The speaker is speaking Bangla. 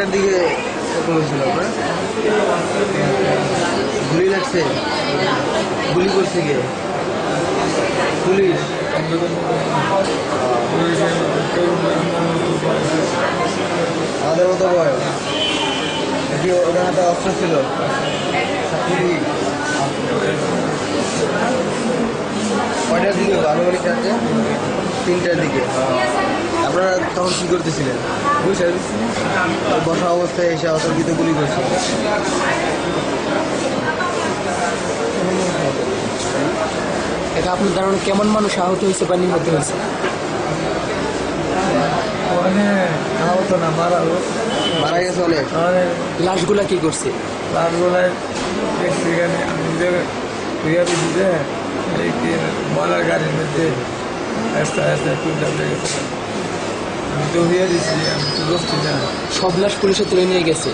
কয়টার দিকে হয়েছিল আপনার? গুলি লাগছে? গুলি করছে কে? পুলিশ? আমাদের মতো বয়স নাকি? ওদের হাতে অস্ত্র ছিল? কয়টার দিকে? আনুমানিক রাতে 3টার দিকে। আপনারা তখন কী করতেছিলেন? বসা অবস্থায় এসে অতর্কিত গুলি করছে। এটা আপনার ধারণা কেমন মানুষ আহত হয়েছে বা নিহত হয়েছে? আহত না, মারা গেছে অনেক। লাশগুলা কি করছে? লাশগুলাই দেখছি এখানে আমি যে ধুইয়া দিছি যে মলার গাড়ির মধ্যে আস্তে আস্তে টুলটা লেগেছে। আমি তো ধুইয়া দিছি, আমি তো বসছি না। সব লাশ পুলিশে তুলে নিয়ে গেছে।